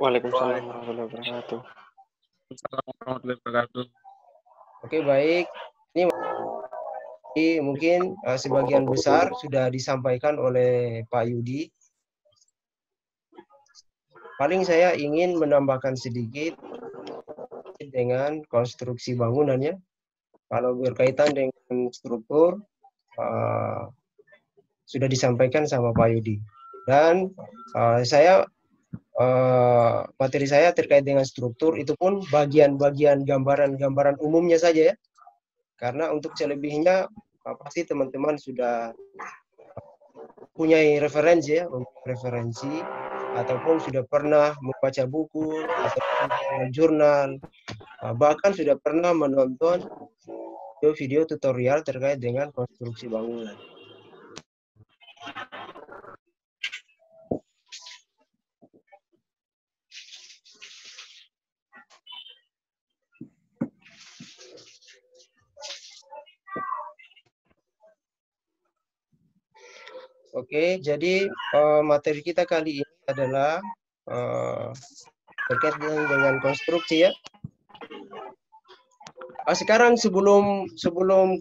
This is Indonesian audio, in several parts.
Waalaikumsalam warahmatullahi wabarakatuh. Assalamualaikum warahmatullahi wabarakatuh. Oke, baik. Ini mungkin sebagian besar sudah disampaikan oleh Pak Yudi. Paling saya ingin menambahkan sedikit dengan konstruksi bangunannya. Kalau berkaitan dengan struktur, sudah disampaikan sama Pak Yudi. Dan materi saya terkait dengan struktur itu pun bagian-bagian gambaran-gambaran umumnya saja ya. Karena untuk selebihnya pasti teman-teman sudah punya referensi ya, referensi ataupun sudah pernah membaca buku atau jurnal, bahkan sudah pernah menonton video tutorial terkait dengan konstruksi bangunan. Oke, jadi materi kita kali ini adalah terkait dengan konstruksi ya. Sekarang sebelum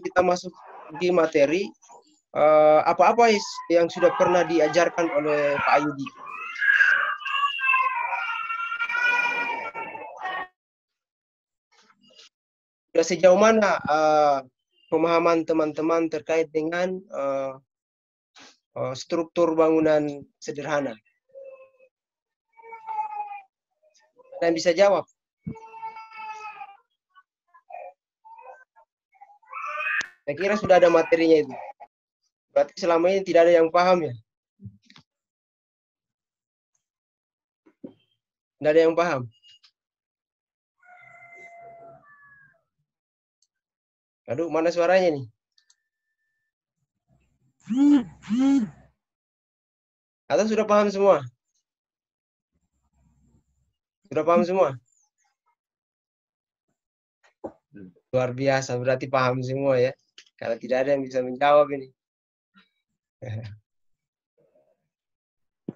kita masuk di materi, apa-apa yang sudah pernah diajarkan oleh Pak Yudi? Sudah sejauh mana pemahaman teman-teman terkait dengan struktur bangunan sederhana? Dan bisa jawab? Saya kira sudah ada materinya itu. Berarti selama ini tidak ada yang paham ya? Tidak ada yang paham? Aduh, mana suaranya nih? Atau sudah paham semua? Sudah paham semua? Luar biasa, berarti paham semua ya. Kalau tidak ada yang bisa menjawab ini.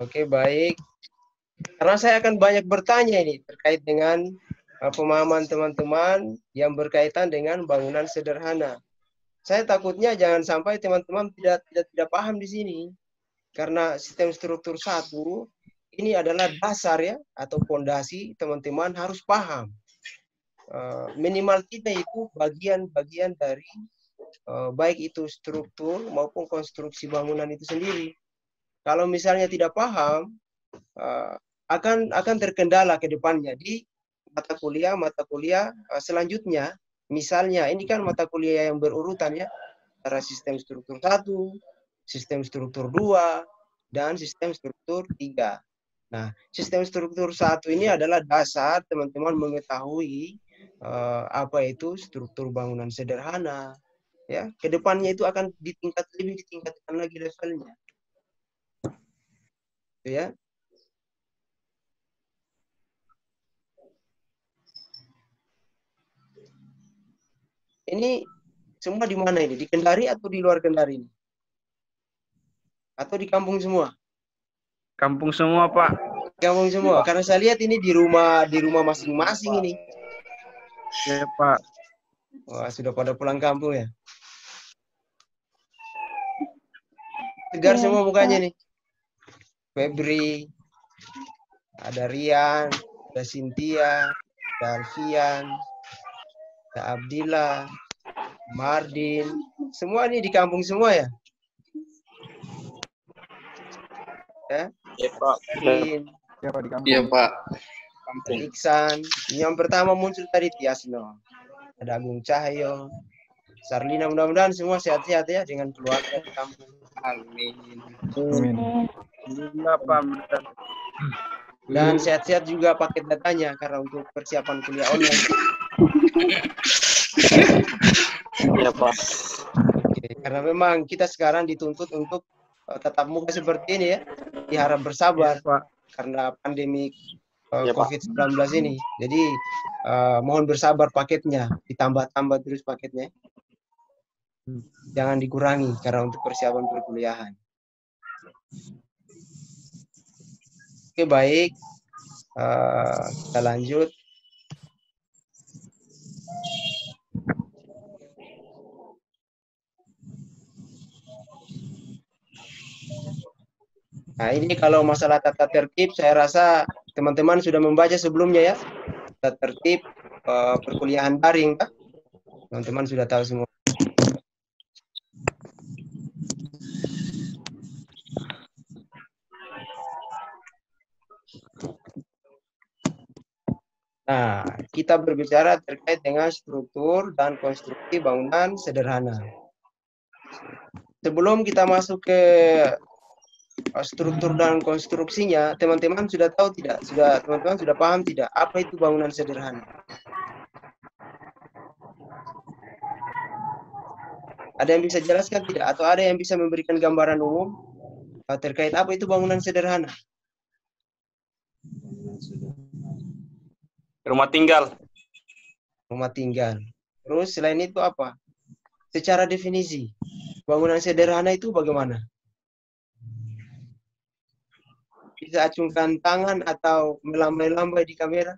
Oke, baik. Karena saya akan banyak bertanya ini terkait dengan pemahaman teman-teman yang berkaitan dengan bangunan sederhana. Saya takutnya jangan sampai teman-teman tidak paham di sini. Karena sistem struktur 1 ini adalah dasar ya, atau fondasi teman-teman harus paham. Minimal tidak itu bagian-bagian dari baik itu struktur maupun konstruksi bangunan itu sendiri. Kalau misalnya tidak paham, akan terkendala ke depannya di mata kuliah selanjutnya. Misalnya ini kan mata kuliah yang berurutan ya, antara sistem struktur 1, sistem struktur 2, dan sistem struktur 3. Nah, sistem struktur 1 ini adalah dasar teman-teman mengetahui apa itu struktur bangunan sederhana. Ya, kedepannya itu akan ditingkatkan lagi levelnya. Ya. Ini semua di mana ini? Di Kendari atau di luar Kendari ini? Atau di kampung semua? Kampung semua, Pak. Kampung semua. Karena saya lihat ini di rumah masing-masing ini. Ya, Pak. Wah, sudah pada pulang kampung ya? Segar semua mukanya nih. Febri, ada Rian, ada Cynthia, ada Alfian, ada Abdillah, Mardin, semua ini di kampung semua ya? Ya, Iya, Pak. Ya, Pak, di kampung. Iya, Pak. Kampung. Iksan, yang pertama muncul tadi Tiasno, ada Agung Cahyo, Sarlina, mudah-mudahan semua sehat-sehat ya dengan keluarga di kampung. Amin. Amin. Alhamdulillah, Pak. Dan sehat-sehat juga paket datanya karena untuk persiapan kuliah online. Iya, Pak. Oke, karena memang kita sekarang dituntut untuk tetap muka seperti ini ya, diharap bersabar Pak. karena pandemi Ya, Pak. COVID-19 ini. Jadi mohon bersabar paketnya, ditambah-tambah terus paketnya. Jangan dikurangi karena untuk persiapan perkuliahan. Oke, baik. Kita lanjut. Nah, ini kalau masalah tata tertib, saya rasa teman-teman sudah membaca sebelumnya ya. Tata tertib perkuliahan daring, Pak. Teman-teman sudah tahu semua. Nah, kita berbicara terkait dengan struktur dan konstruksi bangunan sederhana. Sebelum kita masuk ke struktur dan konstruksinya, teman-teman sudah tahu tidak? Teman-teman sudah paham tidak? Apa itu bangunan sederhana? Ada yang bisa jelaskan tidak? Atau ada yang bisa memberikan gambaran umum terkait apa itu bangunan sederhana? Rumah tinggal. Rumah tinggal. Terus selain itu apa? Secara definisi, bangunan sederhana itu bagaimana? Bisa acungkan tangan atau melambai-lambai di kamera?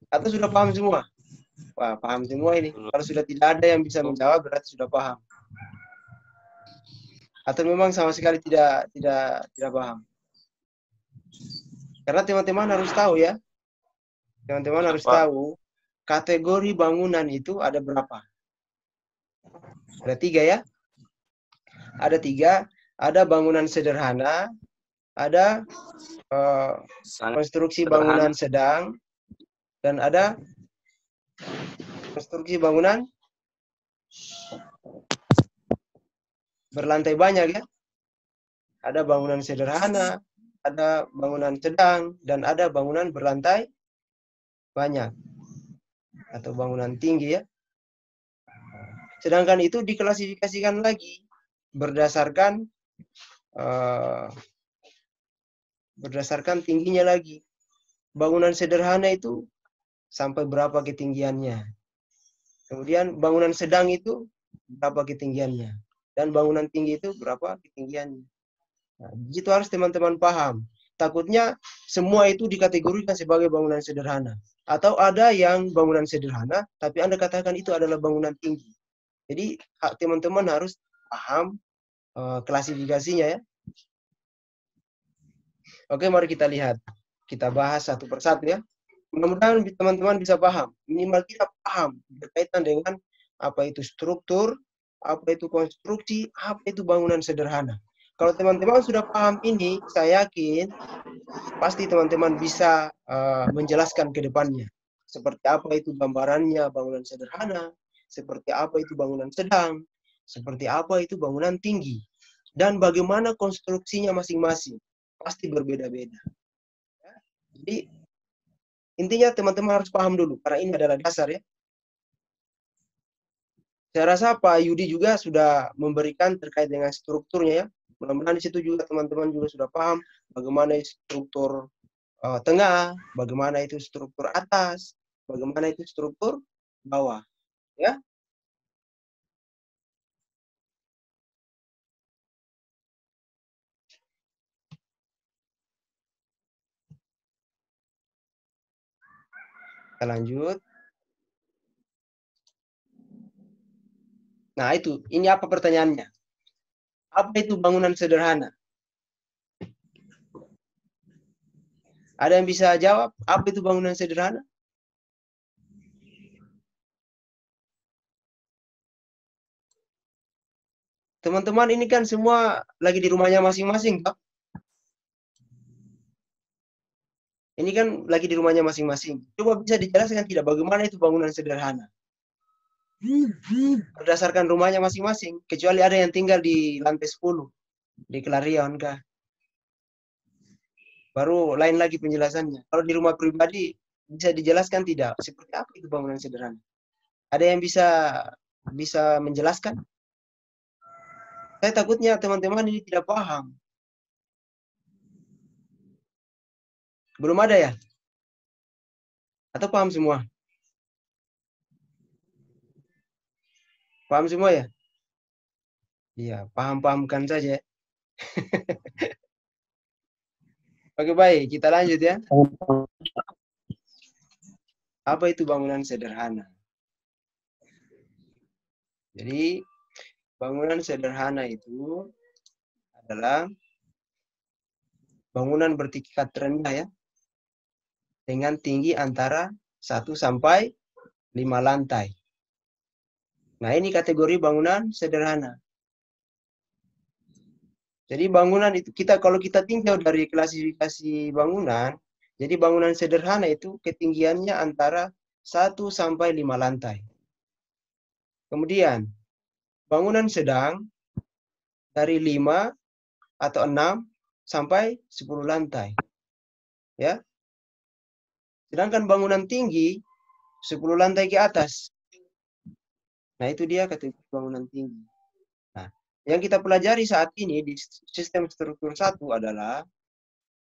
Atau sudah paham semua? Wah, paham semua ini. Kalau sudah tidak ada yang bisa menjawab, berarti sudah paham. Atau memang sama sekali tidak paham? Karena teman-teman harus tahu ya. Teman-teman harus tahu kategori bangunan itu ada berapa. Ada 3 ya. Ada 3. Ada bangunan sederhana, ada konstruksi bangunan sedang, dan ada konstruksi bangunan berlantai banyak ya. Ada bangunan sederhana, ada bangunan sedang, dan ada bangunan berlantai banyak atau bangunan tinggi ya. Sedangkan itu diklasifikasikan lagi berdasarkan tingginya lagi. Bangunan sederhana itu sampai berapa ketinggiannya. Kemudian bangunan sedang itu berapa ketinggiannya. Dan bangunan tinggi itu berapa ketinggiannya. Nah, begitu harus teman-teman paham. Takutnya semua itu dikategorikan sebagai bangunan sederhana. Atau ada yang bangunan sederhana, tapi Anda katakan itu adalah bangunan tinggi. Jadi teman-teman harus paham klasifikasinya ya. Oke, mari kita lihat. Kita bahas satu persatu ya. Mudah-mudahan teman-teman bisa paham. Minimal kita paham berkaitan dengan apa itu struktur, apa itu konstruksi, apa itu bangunan sederhana. Kalau teman-teman sudah paham ini, saya yakin pasti teman-teman bisa menjelaskan ke depannya. Seperti apa itu gambarannya bangunan sederhana, seperti apa itu bangunan sedang, seperti apa itu bangunan tinggi, dan bagaimana konstruksinya masing-masing. Pasti berbeda-beda. Jadi, intinya teman-teman harus paham dulu, karena ini adalah dasar ya. Saya rasa Pak Yudi juga sudah memberikan terkait dengan strukturnya ya. Mudah-mudahan di situ juga teman-teman juga sudah paham bagaimana struktur tengah, bagaimana itu struktur atas, bagaimana itu struktur bawah. Ya. Kita lanjut. Nah itu, ini apa pertanyaannya? Apa itu bangunan sederhana? Ada yang bisa jawab? Apa itu bangunan sederhana? Teman-teman ini kan semua lagi di rumahnya masing-masing, Pak. Ini kan lagi di rumahnya masing-masing. Coba bisa dijelaskan tidak bagaimana itu bangunan sederhana? Berdasarkan rumahnya masing-masing. Kecuali ada yang tinggal di lantai 10. Di Clarion kah? Baru lain lagi penjelasannya. Kalau di rumah pribadi bisa dijelaskan tidak? Seperti apa itu bangunan sederhana? Ada yang bisa menjelaskan? Saya takutnya teman-teman ini tidak paham. Belum ada ya? Atau paham semua? Paham semua ya? Iya, paham-pahamkan saja. Oke, baik. Kita lanjut ya. Apa itu bangunan sederhana? Jadi, bangunan sederhana itu adalah bangunan bertingkat rendah ya, dengan tinggi antara 1 sampai 5 lantai. Nah, ini kategori bangunan sederhana. Jadi bangunan itu kalau kita tinjau dari klasifikasi bangunan, jadi bangunan sederhana itu ketinggiannya antara 1 sampai 5 lantai. Kemudian bangunan sedang dari 5 atau 6 sampai 10 lantai. Ya. Sedangkan bangunan tinggi 10 lantai ke atas. Nah, itu dia kategori bangunan tinggi. Nah, yang kita pelajari saat ini di sistem struktur 1 adalah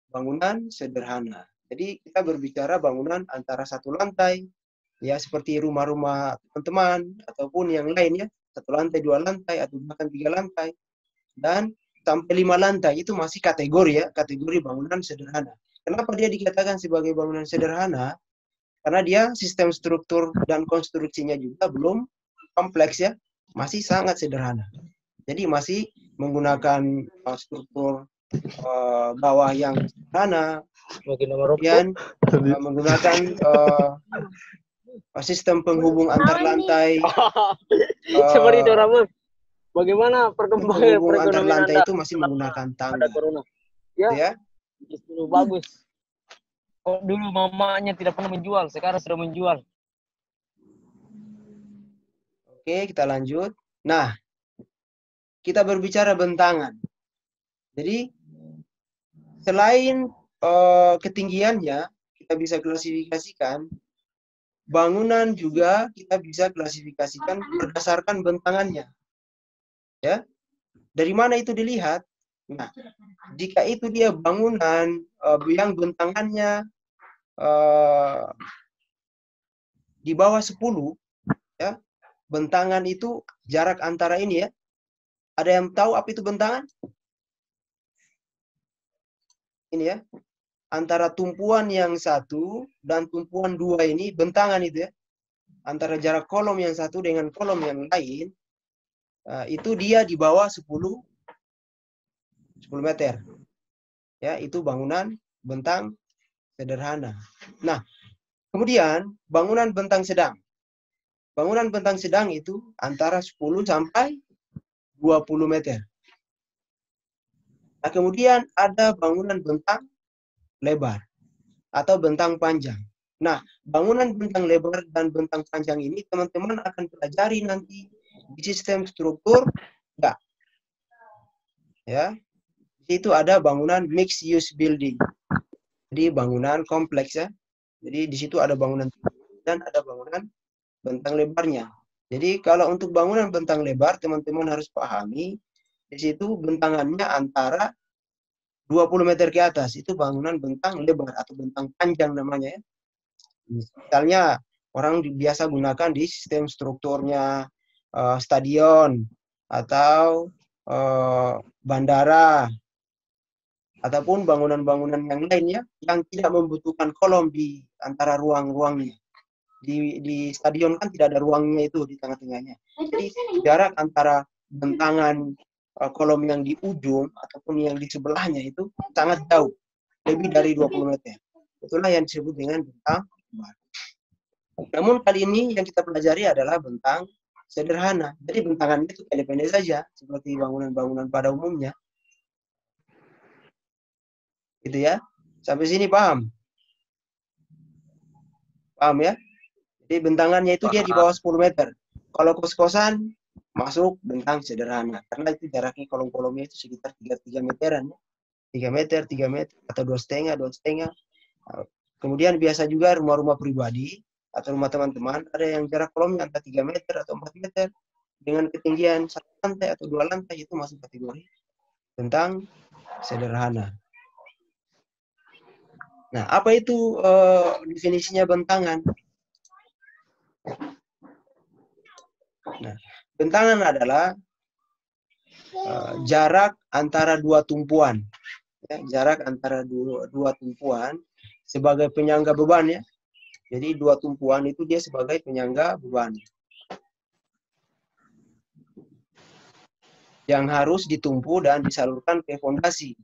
bangunan sederhana. Jadi kita berbicara bangunan antara 1 lantai, ya seperti rumah-rumah teman-teman ataupun yang lain ya, 1 lantai, 2 lantai atau bahkan 3 lantai. Dan sampai 5 lantai itu masih kategori ya, kategori bangunan sederhana. Kenapa dia dikatakan sebagai bangunan sederhana? Karena dia sistem struktur dan konstruksinya juga belum kompleks ya, masih sangat sederhana. Jadi masih menggunakan struktur bawah yang sederhana, kemudian menggunakan sistem penghubung antar lantai. Seperti itu, Ramon. Bagaimana perkembangan Penghubung antar perekonomian lantai Anda itu masih menggunakan ada tangga. corona? Ya. Ya, justru bagus. Kok dulu mamanya tidak pernah menjual, sekarang sudah menjual. Oke, kita lanjut. Nah, kita berbicara bentangan. Jadi, selain ketinggiannya, kita bisa klasifikasikan, bangunan juga kita bisa klasifikasikan berdasarkan bentangannya. Ya, dari mana itu dilihat? Nah, jika itu dia bangunan yang bentangannya di bawah 10, ya, bentangan itu jarak antara ini ya. Ada yang tahu apa itu bentangan? Ini ya. Antara tumpuan yang 1 dan tumpuan 2 ini bentangan itu ya. Antara jarak kolom yang 1 dengan kolom yang lain, itu dia di bawah 10 meter. Ya, itu bangunan bentang sederhana. Nah, kemudian bangunan bentang sedang. Bangunan bentang sedang itu antara 10 sampai 20 meter. Nah, kemudian ada bangunan bentang lebar atau bentang panjang. Nah, bangunan bentang lebar dan bentang panjang ini teman-teman akan pelajari nanti di sistem struktur enggak. Ya. Di situ ada bangunan mixed use building. Jadi bangunan kompleks ya. Jadi di situ ada bangunan dan ada bangunan bentang lebarnya. Jadi kalau untuk bangunan bentang lebar teman-teman harus pahami di situ bentangannya antara 20 meter ke atas. Itu bangunan bentang lebar atau bentang panjang namanya ya. Misalnya orang biasa gunakan di sistem strukturnya stadion atau bandara ataupun bangunan-bangunan yang lainnya yang tidak membutuhkan kolom di antara ruang-ruangnya. Di stadion kan tidak ada ruangnya itu di tengah-tengahnya. Jadi jarak antara bentangan kolom yang di ujung ataupun yang di sebelahnya itu sangat jauh, lebih dari 20 meter. Itulah yang disebut dengan bentang lebar. Namun kali ini yang kita pelajari adalah bentang sederhana. Jadi bentangannya itu pendek-pendek saja, seperti bangunan-bangunan pada umumnya. Gitu ya. Sampai sini paham? Paham ya? Jadi bentangannya itu dia di bawah 10 meter. Kalau kos-kosan masuk bentang sederhana. Karena itu jaraknya kolom-kolomnya itu sekitar 3 meteran. 3 meter, 3 meter, atau 2,5, 2,5. Kemudian biasa juga rumah-rumah pribadi atau rumah teman-teman, ada yang jarak kolomnya antara 3 meter atau 4 meter. Dengan ketinggian 1 lantai atau 2 lantai, itu masuk kategori bentang sederhana. Nah, apa itu definisinya bentangan? Nah, bentangan adalah jarak antara 2 tumpuan. ya, jarak antara dua tumpuan sebagai penyangga beban ya. Jadi dua tumpuan itu dia sebagai penyangga beban yang harus ditumpu dan disalurkan ke fondasi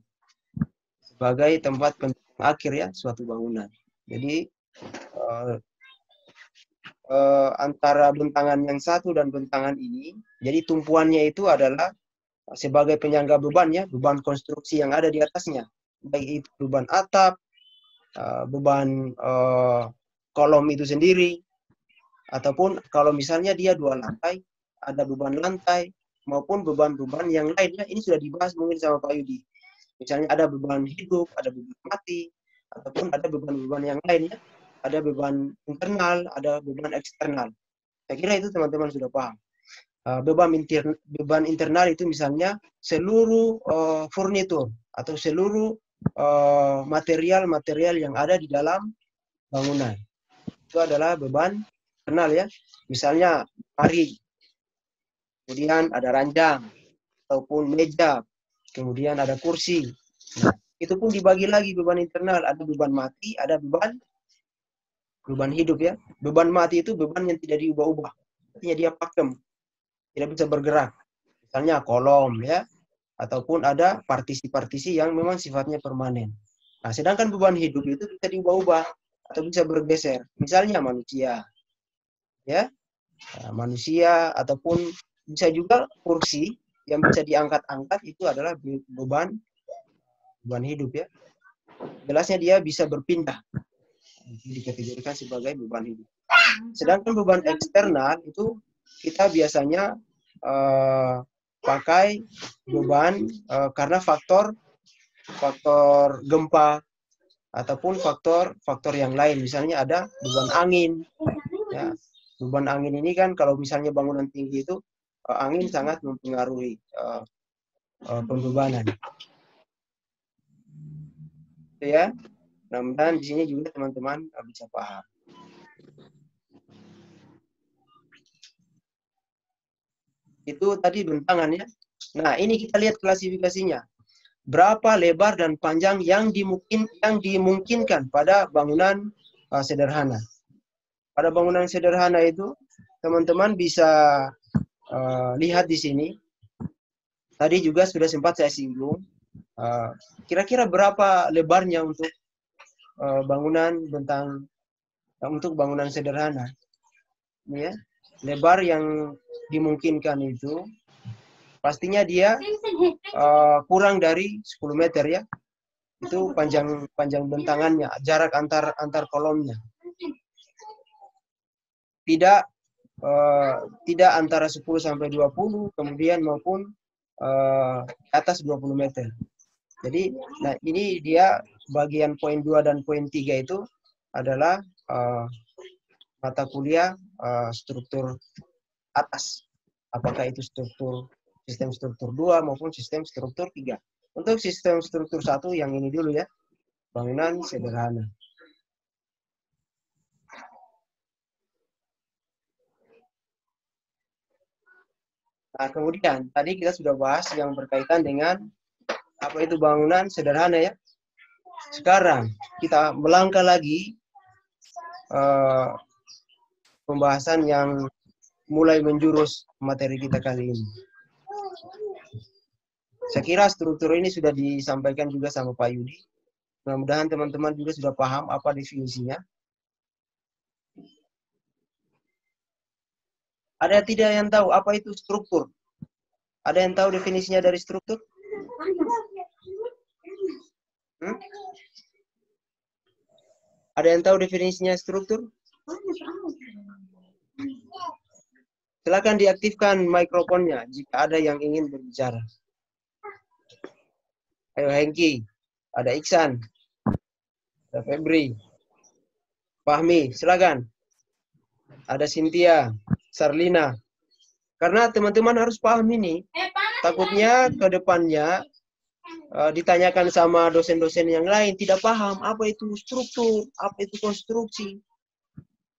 sebagai tempat penting akhir ya suatu bangunan. Jadi antara bentangan yang satu dan bentangan ini, jadi tumpuannya itu adalah sebagai penyangga beban ya, beban konstruksi yang ada di atasnya, baik itu beban atap, beban kolom itu sendiri, ataupun kalau misalnya dia 2 lantai, ada beban lantai maupun beban-beban yang lainnya. Ini sudah dibahas mungkin sama Pak Yudi. Misalnya ada beban hidup, ada beban mati, ataupun ada beban-beban yang lainnya, ada beban internal, ada beban eksternal. Saya kira itu teman-teman sudah paham. Beban internal itu misalnya seluruh furnitur atau seluruh material-material yang ada di dalam bangunan. Itu adalah beban internal ya. Misalnya lemari, kemudian ada ranjang, ataupun meja, kemudian ada kursi. Nah, itu pun dibagi lagi beban internal. Ada beban mati, ada beban hidup ya. Beban mati itu beban yang tidak diubah-ubah. Artinya dia pakem, tidak bisa bergerak. Misalnya kolom ya, ataupun ada partisi-partisi yang memang sifatnya permanen. Nah, sedangkan beban hidup itu bisa diubah-ubah atau bisa bergeser. Misalnya manusia, ya, manusia ataupun bisa juga kursi yang bisa diangkat-angkat itu adalah beban hidup ya. Jelasnya dia bisa berpindah, dikategorikan sebagai beban hidup. Sedangkan beban eksternal itu kita biasanya pakai beban karena faktor gempa ataupun faktor yang lain. Misalnya ada beban angin. Ya, beban angin ini kan kalau misalnya bangunan tinggi itu angin sangat mempengaruhi pembebanan. Ya, mudah-mudahan di sini juga teman-teman bisa paham. Itu tadi bentangan ya. Nah, ini kita lihat klasifikasinya. Berapa lebar dan panjang yang dimungkinkan pada bangunan sederhana. Pada bangunan sederhana itu, teman-teman bisa lihat di sini. Tadi juga sudah sempat saya singgung. Kira-kira berapa lebarnya untuk untuk bangunan sederhana. Ya, lebar yang dimungkinkan itu pastinya dia kurang dari 10 meter ya. Itu panjang bentangannya, jarak antar kolomnya. Tidak antara 10 sampai 20, kemudian maupun atas 20 meter. Jadi, nah ini dia bagian poin 2 dan poin 3 itu adalah mata kuliah struktur atas. Apakah itu sistem struktur 2 maupun sistem struktur 3. Untuk sistem struktur 1 yang ini dulu ya, bangunan sederhana. Nah, kemudian tadi kita sudah bahas yang berkaitan dengan apa itu bangunan sederhana ya. Sekarang kita melangkah lagi pembahasan yang mulai menjurus materi kita kali ini. Saya kira struktur ini sudah disampaikan juga sama Pak Yudi. Mudah-mudahan teman-teman juga sudah paham apa definisinya. Ada tidak yang tahu apa itu struktur? Ada yang tahu definisinya dari struktur? Ada yang tahu definisinya struktur? Silakan diaktifkan mikrofonnya jika ada yang ingin berbicara. Ayo Hengki, ada Iksan, ada Febri, Fahmi, silakan. Ada Cynthia, Sarlina. Karena teman-teman harus paham ini. Takutnya ke depannya ditanyakan sama dosen-dosen yang lain tidak paham apa itu struktur, apa itu konstruksi.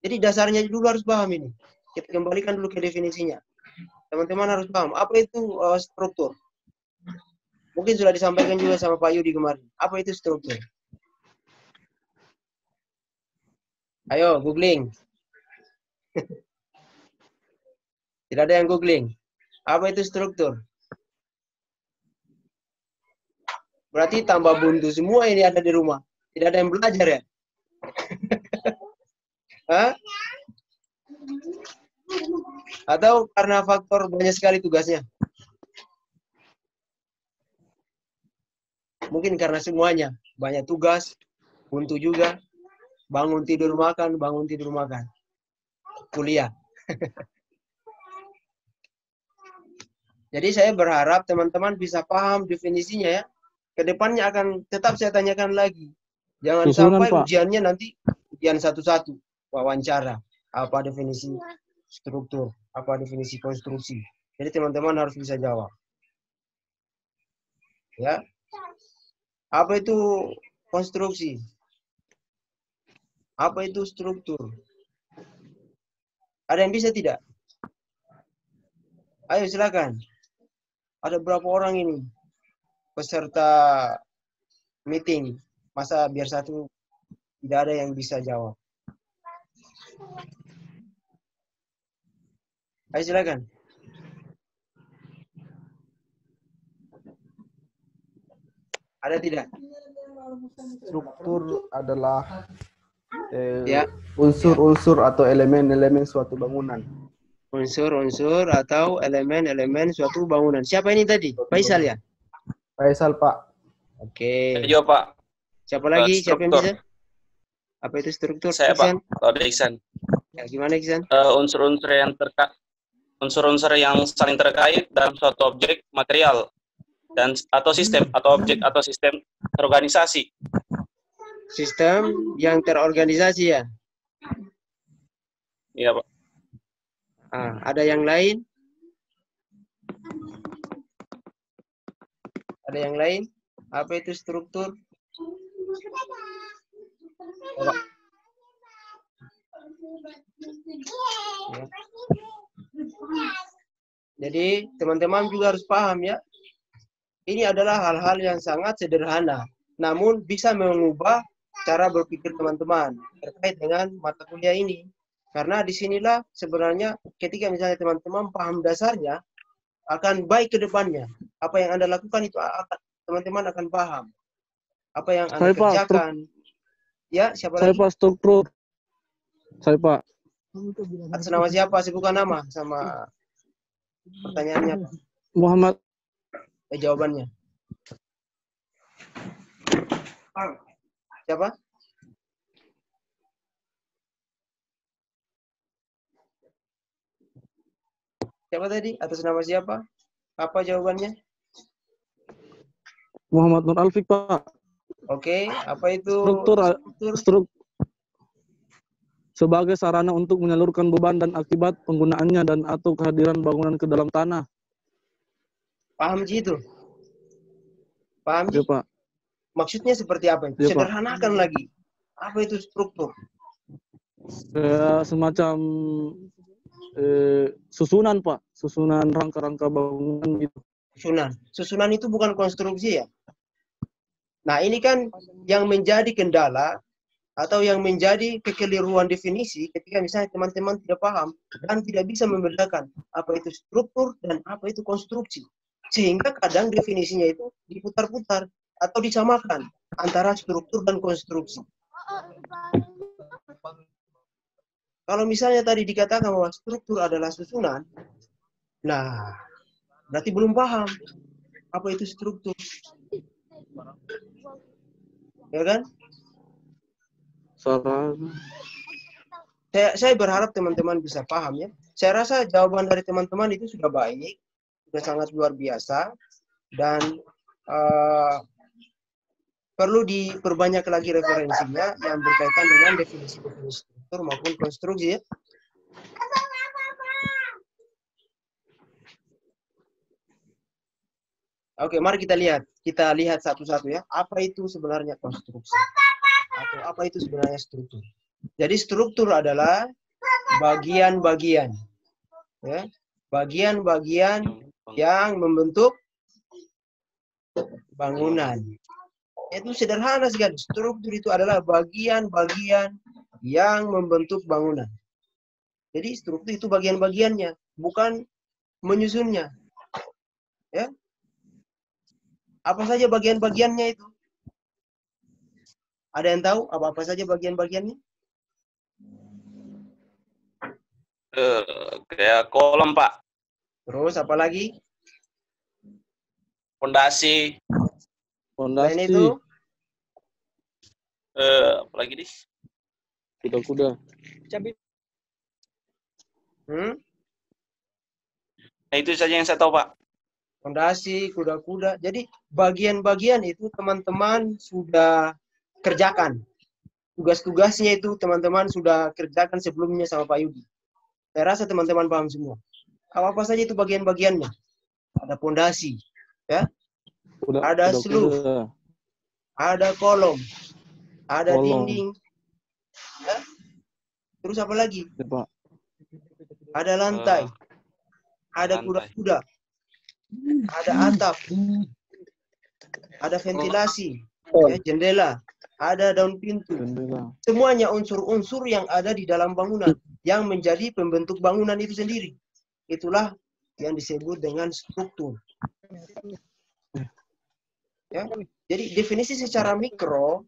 Jadi dasarnya dulu harus paham ini. Kita kembalikan dulu ke definisinya. Teman-teman harus paham apa itu struktur. Mungkin sudah disampaikan juga sama Pak Yudi kemarin. Apa itu struktur? Ayo, googling. Tidak ada yang googling. Apa itu struktur? Berarti tambah buntu semua ini ada di rumah. Tidak ada yang belajar ya? Hah? Atau karena faktor banyak sekali tugasnya? Mungkin karena semuanya. Banyak tugas, buntu juga. Bangun tidur makan, bangun tidur makan. Kuliah. Jadi saya berharap teman-teman bisa paham definisinya ya. Kedepannya akan tetap saya tanyakan lagi. Jangan sampai Pak. ujiannya nanti ujian satu-satu. Wawancara. Apa definisi struktur? Apa definisi konstruksi? Jadi teman-teman harus bisa jawab. Ya. Apa itu konstruksi? Apa itu struktur? Ada yang bisa tidak? Ayo silakan. Ada berapa orang ini peserta meeting? Masa biar satu tidak ada yang bisa jawab? Ayo silakan. Ada tidak? Struktur adalah Ya. unsur-unsur atau elemen-elemen suatu bangunan. Unsur-unsur atau elemen-elemen suatu bangunan. Siapa ini tadi? Faisal ya? Faisal, Pak. Oke. Iya, Pak. Siapa lagi? Siapa yang Struktur. bisa? Apa itu struktur? Saya, Iksan? Pak. Kalau ada Iksan. Ya, gimana Iksan? Unsur-unsur yang saling terkait dalam suatu objek material dan atau sistem atau objek atau sistem terorganisasi. Sistem yang terorganisasi ya? Iya, Pak. Ada yang lain? Ada yang lain? Apa itu struktur? Ya. Jadi teman-teman juga harus paham ya. Ini adalah hal-hal yang sangat sederhana, namun bisa mengubah cara berpikir teman-teman terkait dengan mata kuliah ini. Karena disinilah sebenarnya ketika misalnya teman-teman paham dasarnya, akan baik ke depannya. Apa yang Anda lakukan itu teman-teman akan paham. Apa yang Anda kerjakan. Ya, siapa Saya lagi? Pak, struktur. Saya Pak. Atas nama siapa? Sebutkan nama sama pertanyaannya. Muhammad. Jawabannya. Siapa? Siapa tadi? Atas nama siapa? Apa jawabannya? Muhammad Nur Alfik, Pak. Oke, apa itu Struktur sebagai sarana untuk menyalurkan beban dan akibat penggunaannya dan atau kehadiran bangunan ke dalam tanah. Paham Ji itu? Paham Ji? Ya, Pak. Maksudnya seperti apa itu? Ya, Pak. Sederhanakan lagi. Apa itu struktur? Semacam susunan, Pak. Susunan rangka-rangka bangunan gitu. Susunan itu bukan konstruksi ya? Nah, ini kan yang menjadi kendala atau yang menjadi kekeliruan definisi ketika misalnya teman-teman tidak paham dan tidak bisa membedakan apa itu struktur dan apa itu konstruksi. Sehingga kadang definisinya itu diputar-putar atau disamakan antara struktur dan konstruksi. Kalau misalnya tadi dikatakan bahwa struktur adalah susunan, nah, berarti belum paham apa itu struktur. Ya kan? Saya berharap teman-teman bisa paham ya. Saya rasa jawaban dari teman-teman itu sudah baik, sudah sangat luar biasa, dan perlu diperbanyak lagi referensinya yang berkaitan dengan definisi-definisi struktur maupun konstruksi ya. Oke, mari kita lihat. Kita lihat satu-satu ya. Apa itu sebenarnya konstruksi? Atau apa itu sebenarnya struktur? Jadi struktur adalah bagian-bagian. Ya. Bagian-bagian yang membentuk bangunan. Itu sederhana sekali. Struktur itu adalah bagian-bagian yang membentuk bangunan. Jadi struktur itu bagian-bagiannya, bukan menyusunnya. Ya. Apa saja bagian-bagiannya itu? Ada yang tahu apa-apa saja bagian-bagiannya? Kayak kolom, Pak. Terus apa lagi? Fondasi. Selain Fondasi, itu, Apa lagi nih? kuda-kuda. Nah, itu saja yang saya tahu, Pak. fondasi, kuda-kuda. Jadi bagian-bagian itu teman-teman sudah kerjakan. Tugas-tugasnya itu teman-teman sudah kerjakan sebelumnya sama Pak Yudi. Saya rasa teman-teman paham semua. Apa saja itu bagian-bagiannya? Ada fondasi, ya. Ada sluff, ada kolom, ada dinding, ya. Terus apa lagi? Ya, Pak. Ada lantai, ada kuda-kuda, ada atap, ada ventilasi, ya, jendela, ada daun pintu. Jendela. Semuanya unsur-unsur yang ada di dalam bangunan yang menjadi pembentuk bangunan itu sendiri. Itulah yang disebut dengan struktur. Ya. Jadi definisi secara mikro,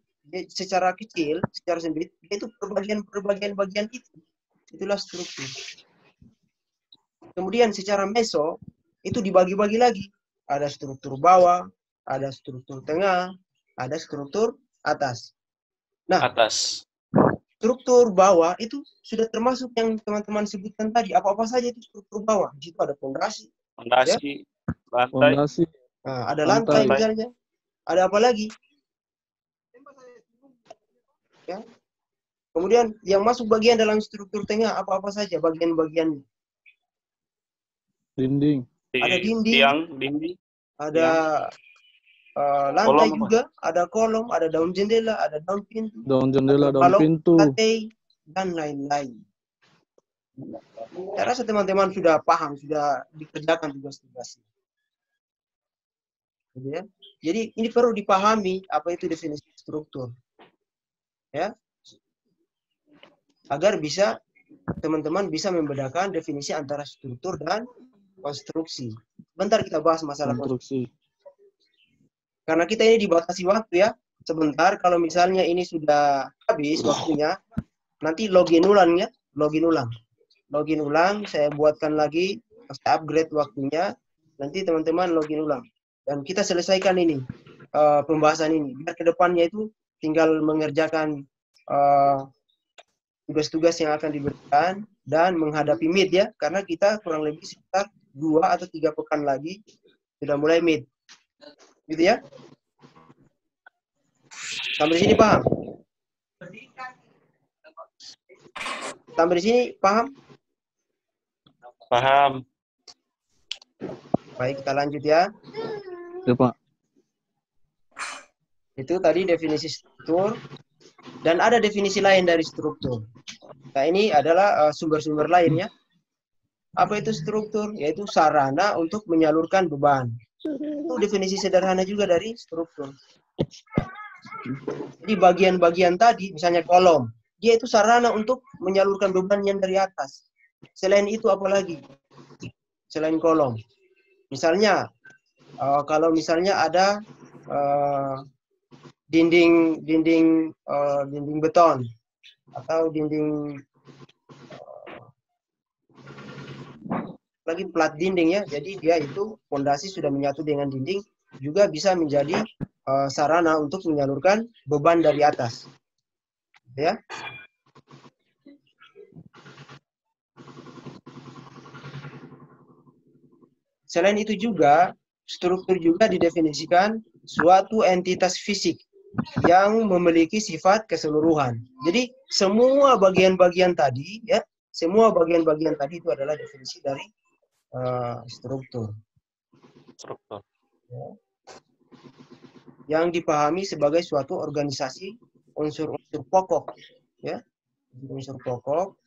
secara kecil, secara sempit, itu perbagian-bagian itu. Itulah struktur. Kemudian secara meso, itu dibagi-bagi lagi. Ada struktur bawah, ada struktur tengah, ada struktur atas. Nah, Atas. struktur bawah itu sudah termasuk yang teman-teman sebutkan tadi. Apa-apa saja itu struktur bawah. Di situ ada fondasi, Fondasi. Lantai. Fondasi, nah, ada lantai misalnya. Ada apa lagi? Ya. Kemudian yang masuk bagian dalam struktur tengah apa-apa saja bagian-bagiannya. dinding, Ada dinding, Tiang, dinding. ada lantai Kolom, juga, ada kolom, ada daun jendela, ada daun pintu, daun jendela, daun balok, pintu. lantai, dan lain-lain. Saya rasa teman-teman sudah paham, sudah dikerjakan tugas-tugasnya. Gitu ya. Jadi ini perlu dipahami apa itu definisi struktur. Ya. Agar bisa teman-teman bisa membedakan definisi antara struktur dan konstruksi. Bentar kita bahas masalah konstruksi. Konstruksi. Karena kita ini dibatasi waktu ya. Sebentar kalau misalnya ini sudah habis waktunya, nanti login ulang ya, login ulang. Login ulang, saya buatkan lagi, saya upgrade waktunya, nanti teman-teman login ulang. Dan kita selesaikan ini, pembahasan ini. Biar ke depannya itu tinggal mengerjakan tugas-tugas yang akan diberikan dan menghadapi mid ya. Karena kita kurang lebih sekitar 2 atau 3 pekan lagi sudah mulai mid. Gitu ya. Sampai di sini paham? Sampai di sini paham? Paham. Baik, kita lanjut ya. Ya, Pak. Itu tadi definisi struktur. Dan ada definisi lain dari struktur. Nah, ini adalah sumber-sumber lainnya. Apa itu struktur? Yaitu sarana untuk menyalurkan beban. Itu definisi sederhana juga dari struktur. Jadi bagian-bagian tadi, misalnya kolom, dia itu sarana untuk menyalurkan beban yang dari atas. Selain itu apa lagi? Selain kolom. Misalnya, kalau misalnya ada dinding beton atau dinding lagi plat dinding ya, jadi dia itu fondasi sudah menyatu dengan dinding juga bisa menjadi sarana untuk menyalurkan beban dari atas ya. Selain itu juga struktur juga didefinisikan suatu entitas fisik yang memiliki sifat keseluruhan. Jadi semua bagian-bagian tadi ya, semua bagian-bagian tadi itu adalah definisi dari struktur. Struktur. Ya. Yang dipahami sebagai suatu organisasi unsur-unsur pokok ya, unsur pokok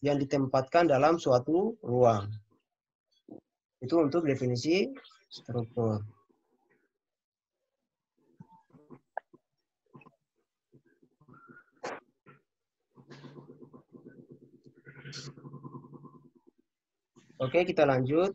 yang ditempatkan dalam suatu ruang. Itu untuk definisi struktur. Oke, kita lanjut.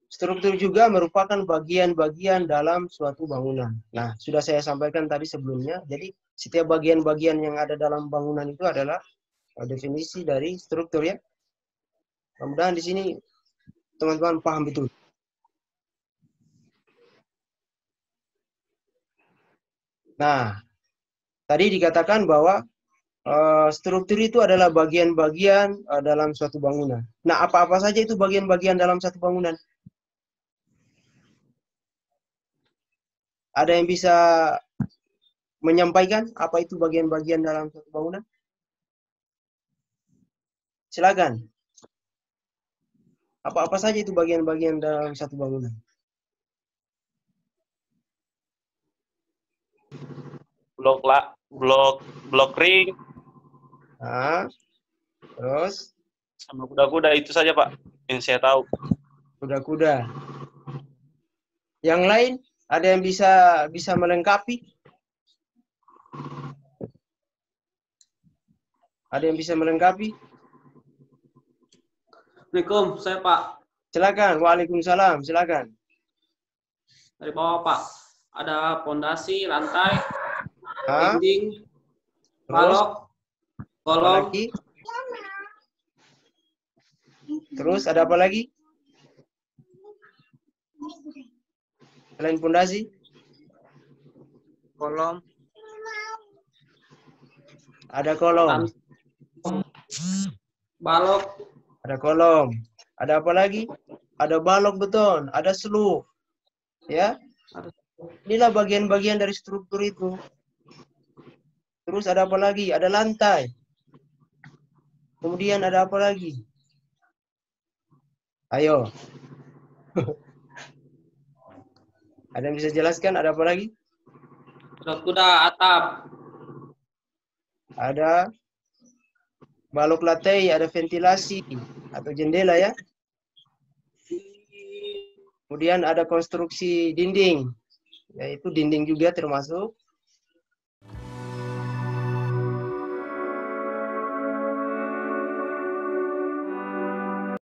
Struktur juga merupakan bagian-bagian dalam suatu bangunan. Nah, sudah saya sampaikan tadi sebelumnya. Jadi, setiap bagian-bagian yang ada dalam bangunan itu adalah definisi dari struktur ya. Mudah-mudahan di sini teman-teman paham betul. Nah, tadi dikatakan bahwa struktur itu adalah bagian-bagian dalam suatu bangunan. Nah, apa-apa saja itu bagian-bagian dalam satu bangunan? Ada yang bisa menyampaikan apa itu bagian-bagian dalam suatu bangunan? Silakan. Apa-apa saja itu bagian-bagian dalam satu bangunan? Blok ring. Nah, terus Sama kuda-kuda itu saja Pak yang saya tahu. kuda-kuda. Yang lain ada yang bisa melengkapi? Ada yang bisa melengkapi? Assalamualaikum, saya Pak. Silakan. Waalaikumsalam. Silakan. Dari bawah Pak. Ada pondasi, lantai, Hah? dinding, Terus? balok, Apa kolom, lagi? Terus ada apa lagi? Selain pondasi? Kolom. Ada kolom. balok, Ada kolom. Ada apa lagi? Ada balok beton. Ada seluk. Ya. Inilah bagian-bagian dari struktur itu. Terus ada apa lagi? Ada lantai. Kemudian ada apa lagi? Ayo. Ada yang bisa jelaskan ada apa lagi? kuda, atap, Ada balok lantai, ada ventilasi atau jendela ya. Kemudian ada konstruksi dinding, yaitu dinding juga termasuk.